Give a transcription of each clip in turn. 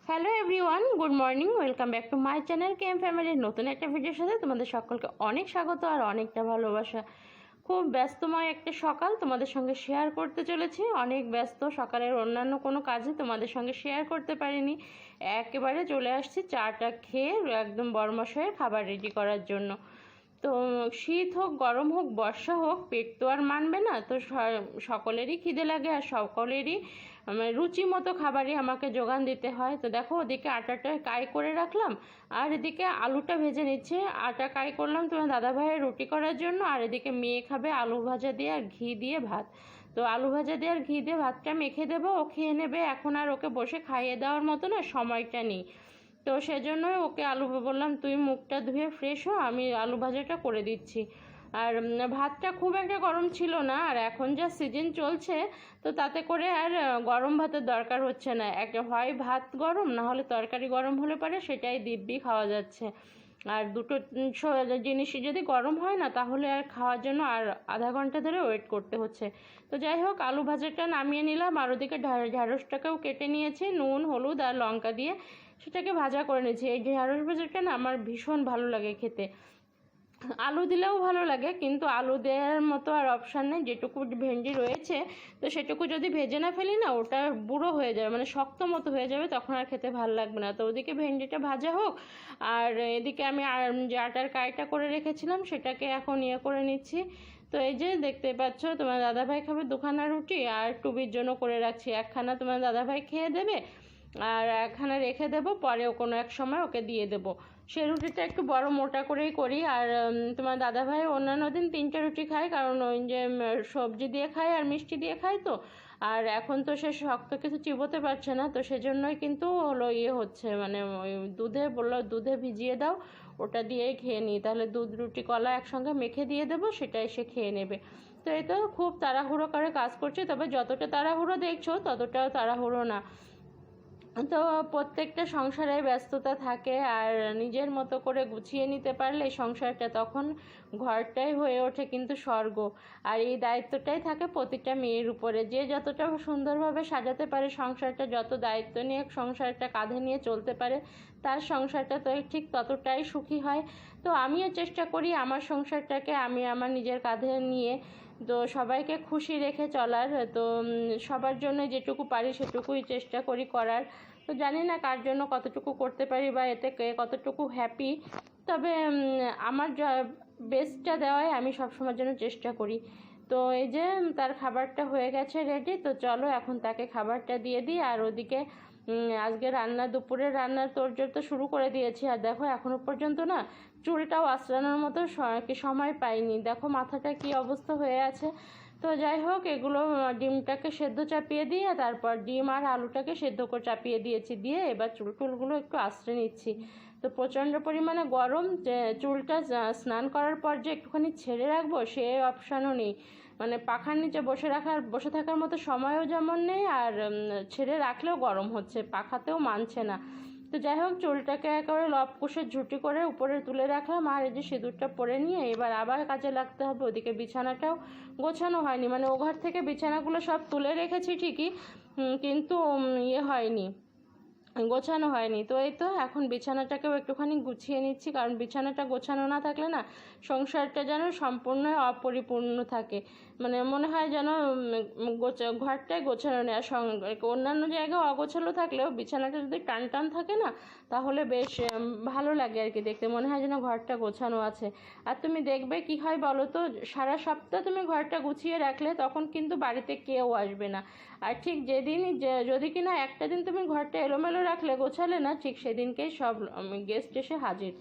Hello everyone, good morning. Welcome back to my channel KM ফ্যামিলির নতুন একটা ভিডিওর সাথে তোমাদের সকলকে অনেক স্বাগত আর অনেকটা ভালোবাসা। খুব ব্যস্তময় একটা সকাল তোমাদের সঙ্গে শেয়ার করতে চলেছি। অনেক ব্যস্ত, সকালের অন্যান্য কোনো কাজে তোমাদের সঙ্গে শেয়ার করতে পারিনি। একেবারে চলে আসছি চাটা খেয়ে একদম বড়মশাইয়ের খাবার রেডি করার জন্য। তো শীত হোক, গরম হোক, বর্ষা হোক, পেট তো আর মানবে না। তো সকলেরই খিদে লাগে আর সকলেরই রুচি মতো খাবারই আমাকে যোগান দিতে হয়। তো দেখো, ওদিকে আটাটা কাই করে রাখলাম আর এদিকে আলুটা ভেজে নিচ্ছে। আটা কাই করলাম তোমার দাদাভাইয়ের রুটি করার জন্য, আর এদিকে মেয়ে খাবে আলু ভাজা দিয়ে আর ঘি দিয়ে ভাত। তো আলু ভাজা দিয়ে আর ঘি দিয়ে ভাতটা মেখে দেবো, ও খেয়ে নেবে। এখন আর ওকে বসে খাইয়ে দেওয়ার মতো না সময়টা নেই। তো সেজন্যই ওকে বললাম তুই মুখটা ধুয়ে ফ্রেশ হ, আমি আলু ভাজাটা করে দিচ্ছি। আর ভাতটা খুব একটা গরম ছিল না, আর এখন যা সিজন চলছে তো তাতে করে আর গরম ভাতের দরকার হচ্ছে না। একটা হয় ভাত গরম, না হলে তরকারি গরম হলে পারে সেটাই দিব্যি খাওয়া যাচ্ছে। আর দুটো জিনিসই যদি গরম হয় না তাহলে আর খাওয়ার জন্য আর আধা ঘন্টা ধরে ওয়েট করতে হচ্ছে। তো যাই হোক, আলু ভাজাটা নামিয়ে নিলাম আর ওদিকে ঢ্যাঁড়সটাকেও কেটে নিয়েছি, নুন হলুদ আর লঙ্কা দিয়ে সেটাকে ভাজা করে নিয়েছি। এই ঢ্যাঁড়স ভাজাটা না আমার ভীষণ ভালো লাগে খেতে। আলু দিলেও ভালো লাগে, কিন্তু আলু দেওয়ার মতো আর অপশান নেই। যেটুকু ভেন্ডি রয়েছে তো সেটুকু যদি ভেজে না ফেলি না, ওটা বুড়ো হয়ে যাবে, মানে শক্ত মতো হয়ে যাবে, তখন আর খেতে ভালো লাগবে না। তো ওদিকে ভেন্ডিটা ভাজা হোক, আর এদিকে আমি যে আটার কাইটা করে রেখেছিলাম সেটাকে এখন করে নিচ্ছি। তো এই যে দেখতে পাচ্ছ, তোমার দাদাভাই খাবে দুখানা রুটি, আর টুবির জন্য করে রাখছি একখানা। তোমার দাদাভাই খেয়ে দেবে আর একখানা রেখে দেবো, পরেও কোনো এক সময় ওকে দিয়ে দেবো। সে রুটিটা একটু বড় মোটা করেই করি। আর তোমার দাদাভাই অন্যান্য দিন 3টে রুটি খায়, কারণ ওই যে সবজি দিয়ে খায় আর মিষ্টি দিয়ে খায়। তো আর এখন তো সে শক্ত কিছু চিবোতে পারছে না, তো সেজন্যই কিন্তু হলো হচ্ছে, মানে ওই বললো দুধে ভিজিয়ে দাও, ওটা দিয়েই খেয়ে নিই। তাহলে দুধ রুটি কলা একসঙ্গে মেখে দিয়ে দেবো, সেটাই সে খেয়ে নেবে। তো এই তো খুব তাড়াহুড়ো করে কাজ করছে, তবে যতটা তাড়াহুড়ো দেখছো ততটাও তাড়াহুড়ো না। তো প্রত্যেকটা সংসারে ব্যস্ততা থাকে, আর নিজের মতো করে গুছিয়ে নিতে পারলে সংসারটা তখন ঘরটাই হয়ে ওঠে কিন্তু স্বর্গ। আর এই দায়িত্বটাই থাকে প্রতিটা মেয়ের উপরে, যে যতটা সুন্দরভাবে সাজাতে পারে সংসারটা, যত দায়িত্ব নিয়ে সংসারটা কাঁধে নিয়ে চলতে পারে, তার সংসারটা তো ঠিক ততটাই সুখী হয়। তো আমিও চেষ্টা করি আমার সংসারটাকে আমি আমার নিজের কাঁধে নিয়ে তো সবাইকে খুশি রেখে চলার। তো সবার জন্য যেটুকু পারি সেটুকুই চেষ্টা করি করার। তো জানি না কার জন্য কতটুকু করতে পারি বা এতে কতটুকু হ্যাপি, তবে আমার বেস্টটা দেওয়াই আমি সবসময়ের জন্য চেষ্টা করি। তো এই যে তার খাবারটা হয়ে গেছে রেডি, তো চলো এখন তাকে খাবারটা দিয়ে দিই। আর ওদিকে আজকে দুপুরের রান্নার তোড়জোড় তো শুরু করে দিয়েছি। আর দেখো এখনও পর্যন্ত না চুলটাও আঁচড়ানোর মতো সময় পাইনি, দেখো মাথাটা কি অবস্থা হয়ে আছে। তো যাই হোক, এগুলো ডিমটাকে সেদ্ধ চাপিয়ে দিয়ে তারপর ডিম আর আলুটাকে সেদ্ধ করে চাপিয়ে দিয়েছি, দিয়ে এবার চুলগুলো একটু আঁচড়ে নিচ্ছি। তো প্রচণ্ড পরিমাণে গরম, যে চুলটা স্নান করার পর যে একটুখানি ছেড়ে রাখবো সে অপশানও নেই। মানে পাখার নিচে বসে থাকার মতো সময়ও যেমন নেই, আর ছেড়ে রাখলেও গরম হচ্ছে, পাখাতেও মানছে না। তো যাই হোক, চুলটাকে একেবারে লবকুশে ঝুটি করে উপরে তুলে রাখলাম, আর এই যে সিঁদুরটা পরে নিয়ে এবার আবার কাজে লাগতে হবে। ওদিকে বিছানাটাও গোছানো হয়নি, মানে ও ঘর থেকে বিছানাগুলো সব তুলে রেখেছি ঠিকই, কিন্তু হয়নি, গোছানো হয়নি। তো এই তো এখন বিছানাটাকেও একটুখানি গুছিয়ে নিচ্ছি, কারণ বিছানাটা গোছানো না থাকলে না সংসারটা যেন সম্পূর্ণ অপরিপূর্ণ থাকে, মানে মনে হয় যেন ঘরটাই গোছানো নেই। আর অন্যান্য জায়গায় অগোছালো থাকলেও বিছানাটা যদি টান টান থাকে না তাহলে বেশ ভালো লাগে আর কি, দেখতে মনে হয় যেন ঘরটা গোছানো আছে। আর তুমি দেখবে কি হয় বলো তো, সারা সপ্তাহ তুমি ঘরটা গুছিয়ে রাখলে তখন কিন্তু বাড়িতে কেউ আসবে না। আর ঠিক যেদিনই যদি কিনা একটা দিন তুমি ঘরটা এলোমেলো রাখলে, গোছালে না, ঠিক সেদিনকেই সব গেস্ট এসে হাজির।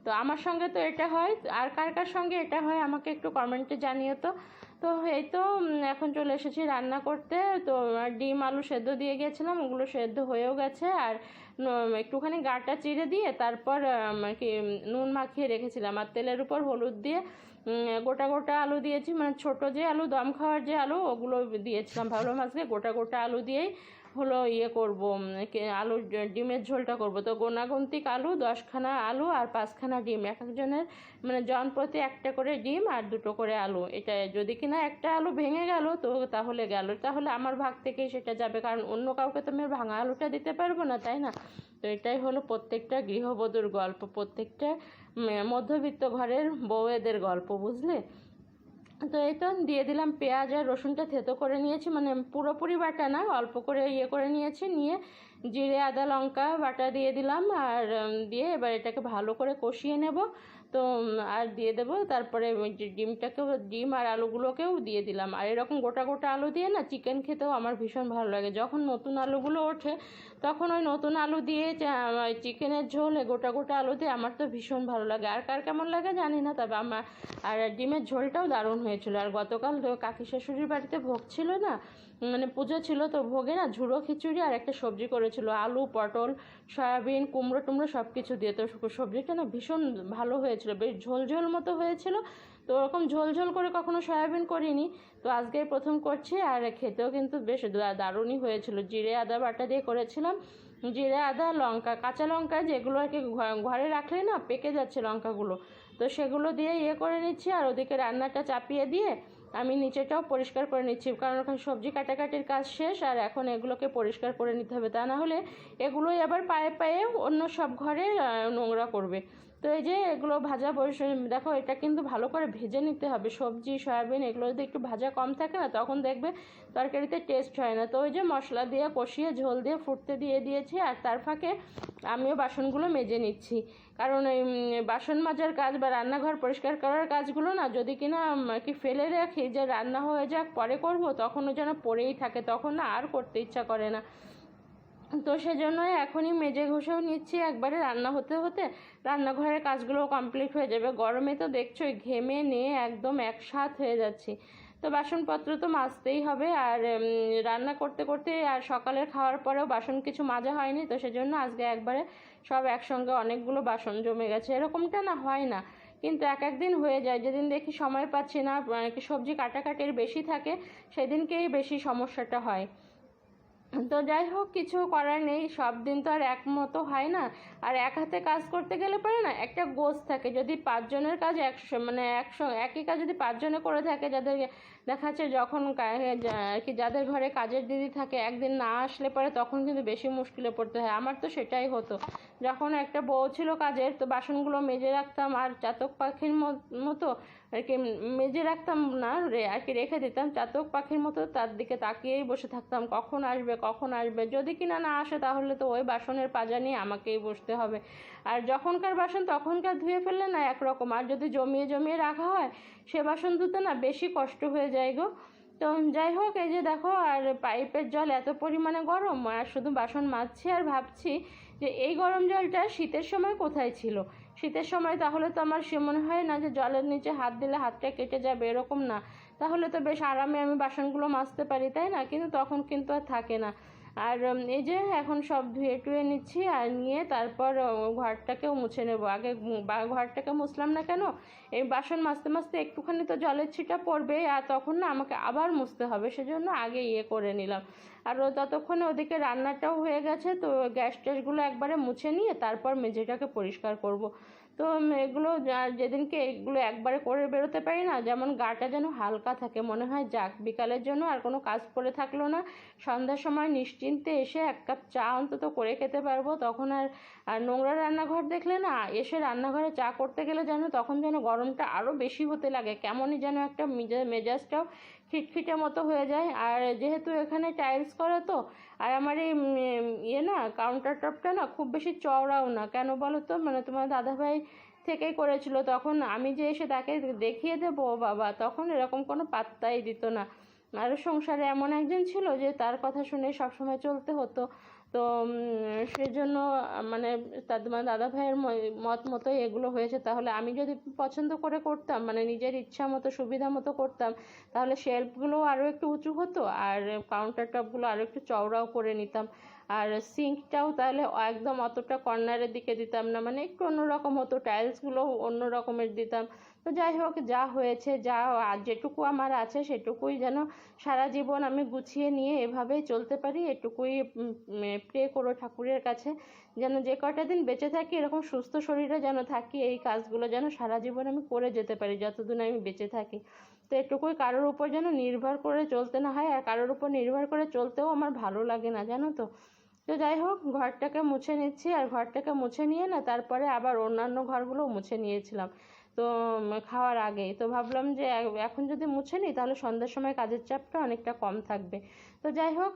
তো আমার সঙ্গে তো এটা হয়, আর কার কার সঙ্গে এটা হয় আমাকে একটু কমেন্টে জানিও তো। তো এই তো এখন চলে এসেছি রান্না করতে। তো ডিম আলু সেদ্ধ দিয়ে গিয়েছিলাম, ওগুলো সেদ্ধ হয়েও গেছে। আর একটুখানি গাটা চিড়ে দিয়ে তারপর কি নুন মাখিয়ে রেখেছিলাম, আর তেলের উপর হলুদ দিয়ে গোটা গোটা আলু দিয়েছি, মানে ছোটো যে আলু, দম খাওয়ার যে আলু, ওগুলো দিয়েছিলাম। ভাবলাম আজকে গোটা গোটা আলু দিয়েই হলো করবো, আলু ডিমের ঝোলটা করব। তো গোনাগুন্তিক আলু 10খানা আলু আর 5খানা ডিম, এক একজনের মানে জন প্রতি একটা করে ডিম আর 2টো করে আলু। এটা যদি কিনা একটা আলু ভেঙে গেল তো তাহলে আমার ভাগ থেকেই সেটা যাবে, কারণ অন্য কাউকে তো আমি ভাঙা আলুটা দিতে পারবো না, তাই না? তো এটাই হলো প্রত্যেকটা গৃহবধূর গল্প, প্রত্যেকটা মধ্যবিত্ত ঘরের বউয়েদের গল্প, বুঝলে। তো এই তো দিয়ে দিলাম পেঁয়াজ আর রসুনটা থেতো করে নিয়েছি, মানে পুরোপুরি বাটা না, অল্প করে ইয়ে করে নিয়েছি, নিয়ে জিরে আদা লঙ্কা বাটা দিয়ে দিলাম, আর দিয়ে এবার এটাকে ভালো করে কষিয়ে নেব। তো আর দিয়ে দেবো, তারপরে ওই যে ডিম আর আলুগুলোকেও দিয়ে দিলাম। আর এরকম গোটা গোটা আলু দিয়ে না চিকেন খেতেও আমার ভীষণ ভালো লাগে। যখন নতুন আলুগুলো ওঠে তখন ওই নতুন আলু দিয়ে চিকেনের ঝোল গোটা গোটা আলু দিয়ে আমার তো ভীষণ ভালো লাগে। আর কার কেমন লাগে জানি না, তবে আমার আর ডিমের ঝোলটাও দারুণ হয়েছিল। আর গতকাল তো কাকি শাশুড়ির বাড়িতে ভোগ ছিল না, মানে পুজো ছিল, তো ভোগে না ঝুড়ো খিচুড়ি আর একটা সবজি করেছিল, আলু পটল সয়াবিন কুমড়ো টুমড়ো সব কিছু দিয়ে। তো সবজিটা না ভীষণ ভালো হয়েছিল, বেশ ঝোল ঝোল মতো হয়েছিল। তো ওরকম ঝোল ঝোল করে কখনো সয়াবিন করিনি, তো আজকে প্রথম করছি। আর খেতেও কিন্তু বেশ দারুণই হয়েছিল। জিরে আদা বাটা দিয়ে করেছিলাম, জিরে আদা লঙ্কা কাঁচা লঙ্কা যেগুলো আর কি ঘরে রাখলে না পেকে যাচ্ছে লঙ্কাগুলো, তো সেগুলো দিয়ে ইয়ে করে নিচ্ছি। আর ওদিকে রান্নাটা চাপিয়ে দিয়ে আমি নিচেটাও পরিষ্কার করে নিচ্ছি, কারণ ওখানে সবজি কাটাকাটির কাজ শেষ, আর এখন এগুলোকে পরিষ্কার করে নিতে হবে, তা না হলে এগুলোই আবার পায়ে পায়ে অন্য সব ঘরে নোংরা করবে। তো এই যে এগুলো ভাজা বসে দেখো, এটা কিন্তু ভালো করে ভেজে নিতে হবে। সবজি সয়াবিন এগুলো যদি একটু ভাজা কম থাকে না, তখন দেখবে তরকারিতে টেস্ট হয় না। তো ওই যে মশলা দিয়ে কষিয়ে ঝোল দিয়ে ফুটতে দিয়ে দিয়েছি, আর তার ফাঁকে আমিও বাসনগুলো মেজে নিচ্ছি। কারণ এই বাসন মাজার কাজ বা রান্নাঘর পরিষ্কার করার কাজগুলো না যদি কিনা কি ফেলে রাখি যে রান্না হয়ে যাক পরে করব, তখনও যেন পড়েই থাকে, তখন না আর করতে ইচ্ছা করে না। তো সেজন্যই এখনই মেজে ঘষেও নিচ্ছি, একবারে রান্না হতে হতে রান্নাঘরের কাজগুলো কমপ্লিট হয়ে যাবে। গরমে তো দেখছোই ঘেমে নিয়ে একদম একসাথ হয়ে যাচ্ছি। তো বাসনপত্র তো মাজতেই হবে, আর রান্না করতে করতে আর সকালের খাওয়ার পরেও বাসন কিছু মাজা হয়নি, তো সেজন্য আজকে একবারে সব একসঙ্গে অনেকগুলো বাসন জমে গেছে। এরকমটা না হয় না, কিন্তু এক একদিন হয়ে যায়। যেদিন দেখি সময় পাচ্ছি না, সবজি কাটাকাটির বেশি থাকে, সেদিনকেই বেশি সমস্যাটা হয়। তো যাই হোক, কিছু করার নেই, সব দিন তো আর এক মতো হয় না। আর এক হাতে কাজ করতে গেলে পারে না একটা গোছ থাকে। যদি পাঁচজনের কাজ একই কাজ যদি পাঁচজনে করে থাকে, যাদের দেখা যাচ্ছে যখন আর কি যাদের ঘরে কাজের দিদি থাকে, একদিন না আসলে পরে তখন কিন্তু বেশি মুশকিলে পড়তে হয়। আমার তো সেটাই হতো, যখন একটা বউ ছিল কাজের, তো বাসনগুলো মেজে রাখতাম আর চাতক পাখির মতো আর কি মেজে রাখতাম না আর কি রেখে দিতাম, চাতক পাখির মতো তার দিকে তাকিয়েই বসে থাকতাম, কখন আসবে কখন আসবে। যদি কিনা না আসে তাহলে তো ওই বাসনের পাজা নিয়ে আমাকেই বসতে হবে। আর যখনকার বাসন তখনকার ধুয়ে ফেললে না একরকম, আর যদি জমিয়ে জমিয়ে রাখা হয় সে বাসন ধুতে না বেশি কষ্ট হয়ে যায় গো। তো যাই হোক, এই যে দেখো, আর পাইপের জল এত পরিমাণে গরম, আর শুধু বাসন মাজছি আর ভাবছি যে এই গরম জলটা শীতের সময় কোথায় ছিল। শীতের সময় তাহলে তো আমার সে মনে হয় না যে জলের নিচে হাত দিলে হাতটা কেটে যাবে, এরকম না, তাহলে তো বেশ আরামে আমি বাসনগুলো মাজতে পারি, তাই না? কিন্তু তখন কিন্তু আর থাকে না। আর এই যে এখন সব ধুয়ে টুয়ে নিচ্ছি, আর নিয়ে তারপর ঘরটাকেও মুছে নেব। আগে ঘরটাকে মুছলাম না কেন, এই বাসন মাজতে মাজতে একটুখানি তো জলের ছিটা পড়বে, আর তখন না আমাকে আবার মুছতে হবে, সেজন্য আগে ইয়ে করে নিলাম। আর ততক্ষণে ওদিকে রান্নাটাও হয়ে গেছে, তো গ্যাস ট্যাসগুলো একবারে মুছে নিয়ে তারপর মেঝেটাকে পরিষ্কার করব। তো এগুলো যেদিনকে এগুলো একবারে করে বেরোতে পারি না, যেমন গাটা যেন হালকা থাকে, মনে হয় যাক বিকালের জন্য আর কোনো কাজ পড়ে থাকলো না, সন্ধ্যার সময় নিশ্চিন্তে এসে এক কাপ চা অন্তত করে খেতে পারবো। তখন আর নোংরা রান্নাঘর দেখলে না, এসে রান্নাঘরে চা করতে গেলে যেন তখন যেন গরমটা আরও বেশি হতে লাগে, কেমনই যেন একটা মেজাজটাও খিটখিটে মতো হয়ে যায়। আর যেহেতু এখানে টাইলস করা, তো আর আমার এই ইয়ে না কাউন্টার টপটা না খুব বেশি চওড়াও না, কেন বলো তো, মানে তোমার দাদাভাই থেকেই করেছিল, তখন আমি যে এসে তাকে দেখিয়ে দেবো বাবা, তখন এরকম কোনো পাত্তাই দিত না। আর সংসারে এমন একজন ছিল যে তার কথা শুনে সবসময় চলতে হতো। তো সেজন্য মানে তোমার দাদা ভাইয়ের মত মতোই এগুলো হয়েছে। তাহলে আমি যদি পছন্দ করে করতাম, মানে নিজের ইচ্ছা মতো সুবিধা মতো করতাম, তাহলে শেলফগুলো আরও একটু উঁচু হতো, আর কাউন্টার টপগুলো আরও একটু চওড়াও করে নিতাম, আর সিঙ্কটাও তাহলে একদম অতটা কর্নারের দিকে দিতাম না, মানে একটু অন্যরকম হতো, টাইলসগুলোও অন্য রকমের দিতাম। তো যাই হোক, যা হয়েছে, যেটুকু আমার আছে সেটুকুই যেন সারা জীবন আমি গুছিয়ে নিয়ে এভাবেই চলতে পারি, এটুকুই প্রে করো ঠাকুরের কাছে, যেন যে কটা দিন বেঁচে থাকি এরকম সুস্থ শরীরে যেন থাকি, এই কাজগুলো যেন সারা জীবন আমি করে যেতে পারি যতদিন আমি বেঁচে থাকি। তো এটুকুই, কারোর উপর যেন নির্ভর করে চলতে না হয়, আর কারোর উপর নির্ভর করে চলতেও আমার ভালো লাগে না, জানো তো। তো যাই হোক, ঘরটাকে মুছে নিচ্ছি, আর ঘরটাকে মুছে নিয়ে না তারপরে আবার অন্যান্য ঘরগুলো মুছে নিয়েছিলাম। তো খাওয়ার আগেই তো ভাবলাম যে এখন যদি মুছে নিই তাহলে সন্ধ্যার সময় কাজের চাপটা অনেকটা কম থাকবে। তো যাই হোক,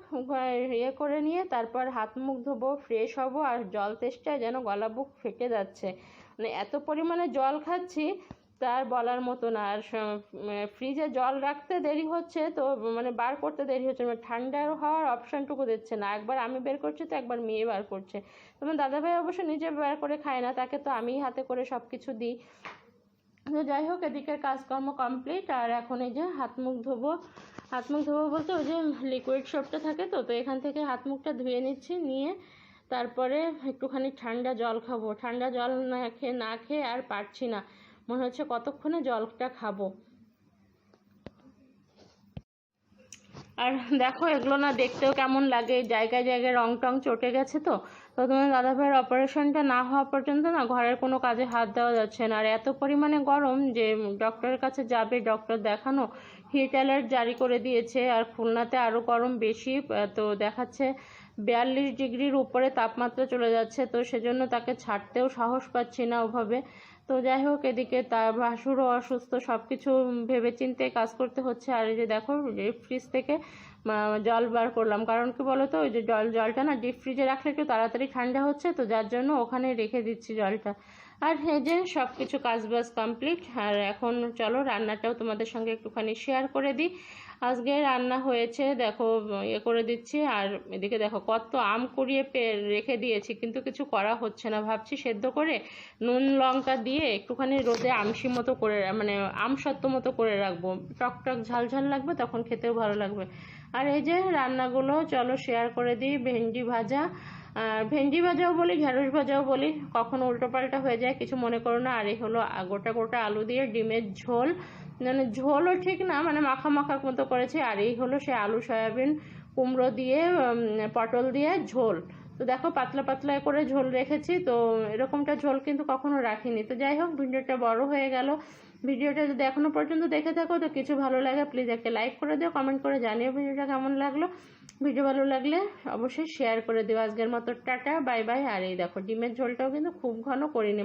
ইয়ে করে নিয়ে তারপর হাত মুখ ধোবো, ফ্রেশ হব, আর জল তেষ্টায় যেন গলা বুক ফেটে যাচ্ছে, মানে এত পরিমাণে জল খাচ্ছি তার বলার মতো না। আর ফ্রিজে জল রাখতে দেরি হচ্ছে, তো মানে বার করতে দেরি হচ্ছে, মানে ঠান্ডা হওয়ার অপশানটুকু দিচ্ছে না। একবার আমি বের করছি তো একবার মেয়ে বার করছে। তোমার দাদাভাই অবশ্য নিজে বার করে খায় না, তাকে তো আমিই হাতে করে সব কিছু দিই। তো যাই হোক, এদিকের কাজকর্ম কমপ্লিট, আর এখন এই যে হাত মুখ ধোবো। হাত মুখ ধোবো বলতে ওই যে লিকুইড সোপটা থাকে, তো এখান থেকে হাত মুখটা ধুয়ে নিচ্ছি, নিয়ে তারপরে একটুখানি ঠান্ডা জল খাবো। ঠান্ডা জল না খেয়ে আর পারছি না, মনে হচ্ছে কতক্ষণে জলটা খাবো। আর দেখো, এগুলো না দেখতেও কেমন লাগে, জায়গায় জায়গায় রং টং চটে গেছে। তো তোমার দাদাভাইয়ের অপারেশনটা না হওয়া পর্যন্ত না ঘরের কোনো কাজে হাত দেওয়া যাচ্ছে না। আর এত পরিমাণে গরম যে ডক্টরের কাছে যাবে, ডক্টর দেখানো, হিট অ্যালার্ট জারি করে দিয়েছে। আর খুলনাতে আরও গরম বেশি, তো দেখাচ্ছে 42 ডিগ্রির উপরে তাপমাত্রা চলে যাচ্ছে। তো সেজন্য তাকে ছাড়তেও সাহস পাচ্ছি না ওভাবে। তো যাই হোক, এদিকে তার ভাসুরও অসুস্থ, সব কিছু ভেবে চিন্তে কাজ করতে হচ্ছে। আর এই যে দেখো, ডিপ ফ্রিজ থেকে জল বার করলাম, কারণ কি বলো তো, ওই যে জলটা না ডিপ ফ্রিজে রাখলে একটু তাড়াতাড়ি ঠান্ডা হচ্ছে, তো যার জন্য ওখানে রেখে দিচ্ছি জলটা। আর এই যে সব কিছু কাজবাজ কমপ্লিট। আর এখন চলো রান্নাটাও তোমাদের সঙ্গে একটুখানি শেয়ার করে দিই। আজকে রান্না হয়েছে দেখো, ইয়ে করে দিচ্ছি। আর এদিকে দেখো কত আম কুড়িয়ে রেখে দিয়েছি, কিন্তু কিছু করা হচ্ছে না। ভাবছি সেদ্ধ করে নুন লঙ্কা দিয়ে একটুখানি রোদে আমসি মতো করে, মানে আমসত্ব মতো করে রাখবো, টক টক ঝাল ঝাল লাগবে, তখন খেতেও ভালো লাগবে। আর এই যে রান্নাগুলো চলো শেয়ার করে দিই। ভেন্ডি ভাজা, ভেন্ডি ভাজাও বলি, ঢেঁড়স ভাজাও বলি, কখনো উল্টোপাল্টা হয়ে যায়, কিছু মনে করো না। আর এই হলো গোটা গোটা আলু দিয়ে ডিমের ঝোল, মানে ঝোলও ঠিক না, মানে মাখা মাখা মতো করেছে। আর এই হলো সে আলু সয়াবিন কুমড়ো দিয়ে পটল দিয়ে ঝোল। তো দেখো পাতলা পাতলা করে ঝোল রেখেছি, তো এরকমটা ঝোল কিন্তু কখনো রাখিনি। তো যাই হোক, ভিডিওটা বড় হয়ে গেল। ভিডিওটা যদি এখনো পর্যন্ত দেখে থাকো, তো কিছু ভালো লাগে প্লিজ একটা লাইক করে দিও, কমেন্ট করে জানিও ভিডিওটা কেমন লাগলো। ভিডিও ভালো লাগলে অবশ্যই শেয়ার করে দিও। আজকের মতো টাটা, বাই বাই। আর এই দেখো ডিমের ঝোলটাও কিন্তু খুব ঘন করিনি।